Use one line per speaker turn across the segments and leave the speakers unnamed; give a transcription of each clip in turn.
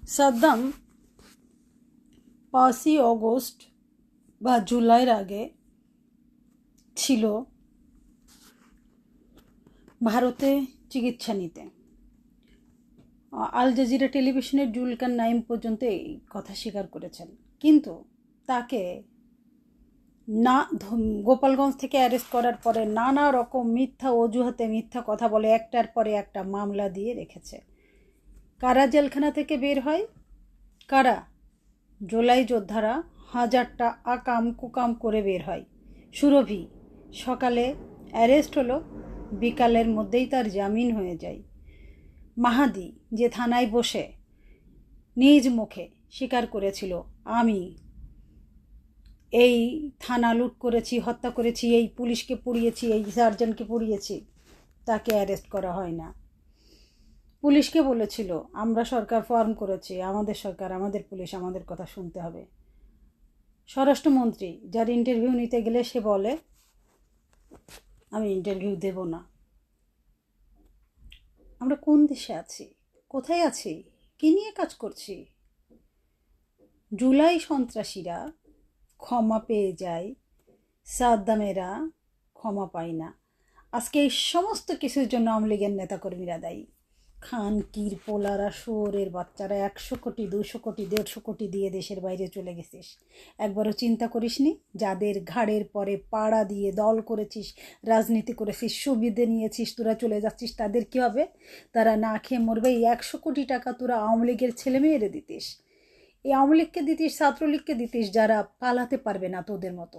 Saddam 5ই August বা জুলাইয়ের আগে ছিল ভারতে চিকিৎসা নিতে। আল জাজিরা টেলিভিশনের জুলকার নাইম পর্যন্ত এই কথা স্বীকার করেছেন, কিন্তু তাকে গোপালগঞ্জ থেকে অ্যারেস্ট করার পরে নানা রকম মিথ্যা অজুহাতে মিথ্যা কথা বলে একটার পরে একটা মামলা দিয়ে রেখেছে। কারা জেলখানা থেকে বের হয়? কারা? জুলাই যোদ্ধারা হাজারটা আকাম কুকাম করে বের হয়। সুরভি সকালে অ্যারেস্ট হলো, বিকালের মধ্যেই তার জামিন হয়ে যায়। মাহাদি যে থানায় বসে নিজ মুখে স্বীকার করেছিল, আমি এই থানা লুট করেছি, হত্যা করেছি, এই পুলিশকে পুড়িয়েছি, এই সার্জনকে পুড়িয়েছি, তাকে অ্যারেস্ট করা হয় না। পুলিশকে বলেছিল আমরা সরকার ফর্ম করেছি, আমাদের সরকার, আমাদের পুলিশ, আমাদের কথা শুনতে হবে। স্বরাষ্ট্রমন্ত্রী যার ইন্টারভিউ নিতে গেলে সে বলে আমি ইন্টারভিউ দেব না। আমরা কোন দেশে আছি? কোথায় আছি? কী নিয়ে কাজ করছি? জুলাই সন্ত্রাসীরা ক্ষমা পেয়ে যায়, সাদ্দামেরা ক্ষমা পায় না। আজকে এই সমস্ত কিছুর জন্য আওয়ামী লীগের নেতাকর্মীরা দায়ী। খান কির পোলারা, শুয়োরের বাচ্চারা 100 কোটি 200 কোটি 150 কোটি দিয়ে দেশের বাইরে চলে গেছিস। একবারও চিন্তা করিসনি যাদের ঘাড়ের পরে পাড়া দিয়ে দল করেছিস, রাজনীতি করেছিস, সুবিধে নিয়েছিস, তোরা চলে যাচ্ছিস, তাদের কী হবে? তারা না খেয়ে মরবে। এই 100 কোটি টাকা তোরা আওয়ামী লীগের ছেলেমেয়েরে দিতিস, এই আওয়ামী লীগকে দিতিস, ছাত্রলীগকে দিতিস, যারা পালাতে পারবে না তোদের মতো।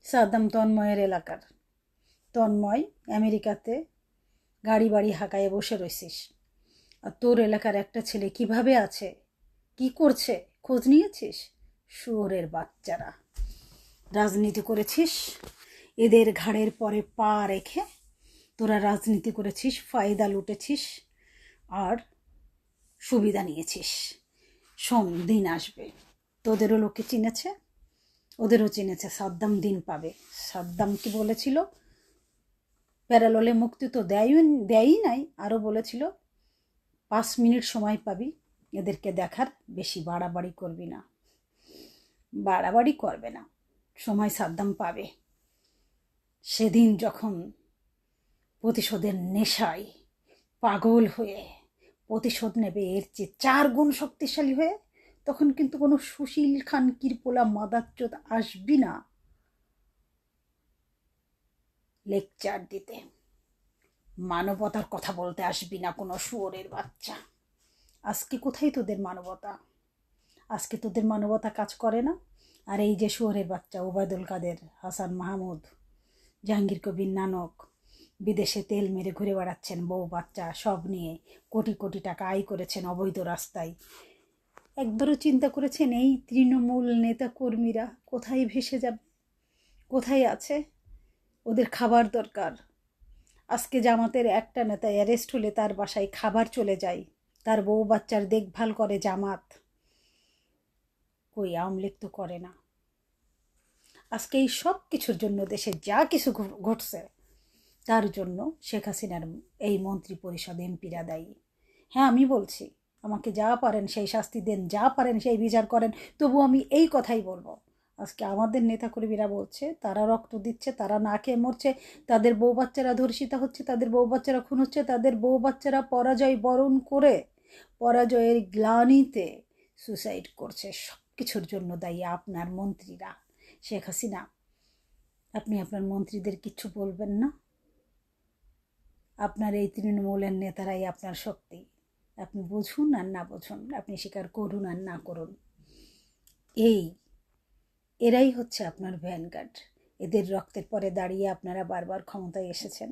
সাদ্দাম তন্ময়ের এলাকার, তন্ময় আমেরিকাতে গাড়ি বাড়ি হাঁকায়ে বসে রয়েছিস, আর তোর এলাকার একটা ছেলে কিভাবে আছে, কি করছে, খোঁজ নিয়েছিস? শুয়োরের বাচ্চারা, রাজনীতি করেছিস, এদের ঘাড়ের পরে পা রেখে তোরা রাজনীতি করেছিস, ফায়দা লুটেছিস আর সুবিধা নিয়েছিস। শোন, দিন আসবে, তোদেরও লোকে চিনেছে, ওদেরও চিনেছে, সাদ্দাম দিন পাবে। সাদ্দাম কি বলেছিল? প্যারাললে মুক্তি তো দেয়ই নাই, আরও বলেছিল 5 মিনিট সময় পাবি এদেরকে দেখার, বেশি বাড়াবাড়ি করবি না। বাড়াবাড়ি করবে না, সময় সাদ্দাম পাবে। সেদিন যখন প্রতিশোধের নেশায় পাগল হয়ে প্রতিশোধ নেবে এর চেয়ে 4 গুণ শক্তিশালী হয়ে, তখন কিন্তু কোনো সুশীল খান কিরপোলা মাদাচ্চোদ আসবি না লেকচার দিতে, মানবতার কথা বলতে আসবি না কোনো শুয়োরের বাচ্চা। আজকে কোথায় তোদের মানবতা? আজকে তোদের মানবতা কাজ করে না। আর এই যে শুয়োরের বাচ্চা ওবায়দুল কাদের, হাসান মাহমুদ, জাহাঙ্গীর কবির নানক বিদেশে তেল মেরে ঘুরে বেড়াচ্ছেন, বউ বাচ্চা সব নিয়ে কোটি কোটি টাকা আয় করেছেন অবৈধ রাস্তায়। একবারও চিন্তা করেছেন এই তৃণমূল নেতা কর্মীরা কোথায় ভেসে যাবে? কোথায় আছে? ওদের খাবার দরকার। আজকে জামাতের একটা নেতা অ্যারেস্ট হলে তার বাসায় খাবার চলে যায়, তার বউ বাচ্চার দেখভাল করে জামাত। কই, আওয়ামী লীগ তো করে না। আজকে এই সব কিছুর জন্য দেশে যা কিছু ঘটছে তার জন্য শেখ হাসিনার এই মন্ত্রী পরিষদ এমপিরা দায়ী। হ্যাঁ, আমি বলছি আমাকে যা পারেন সেই শাস্তি দেন, যা পারেন সেই বিচার করেন, তবু আমি এই কথাই বলবো। আজকে আমাদের নেতাকর্মীরা বলছে তারা রক্ত দিচ্ছে, তারা না খেয়ে মরছে, তাদের বউ বাচ্চারা ধর্ষিতা হচ্ছে, তাদের বউ বাচ্চারা খুন হচ্ছে, তাদের বউ বাচ্চারা পরাজয় বরণ করে পরাজয়ের গ্লানিতে সুসাইড করছে। সব কিছুর জন্য দায়ী আপনার মন্ত্রীরা। শেখ হাসিনা, আপনি আপনার মন্ত্রীদের কিচ্ছু বলবেন না? আপনার এই তৃণমূলের নেতারাই আপনার শক্তি। আপনি বুঝুন আর না বুঝুন, আপনি স্বীকার করুন আর না করুন, এরাই হচ্ছে আপনার ভ্যানগার্ড। এদের রক্তের পরে দাঁড়িয়ে আপনারা বারবার ক্ষমতায় এসেছেন,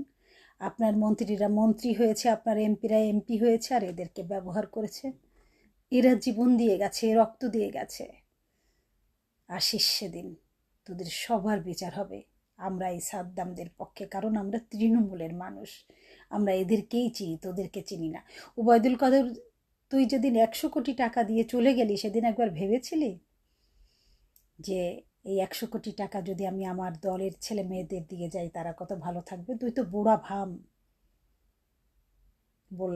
আপনার মন্ত্রীরা মন্ত্রী হয়েছে, আপনার এমপিরা এমপি হয়েছে, আর এদেরকে ব্যবহার করেছে। এরা জীবন দিয়ে গেছে, রক্ত দিয়ে গেছে। আসিস সেদিন, তোদের সবার বিচার হবে। আমরা এই সাদ্দামদের পক্ষে, কারণ আমরা তৃণমূলের মানুষ, আমরা এদেরকেই চিনি, তোদেরকে চিনি না। ওবায়দুল কাদের, তুই যেদিন 100 কোটি টাকা দিয়ে চলে গেলি, সেদিন একবার ভেবেছিলি যে এই 100 কোটি টাকা যদি আমি আমার দলের ছেলে মেয়েদের দিয়ে যাই তারা কত ভালো থাকবে? তুই তো বুড়া ভাম বল।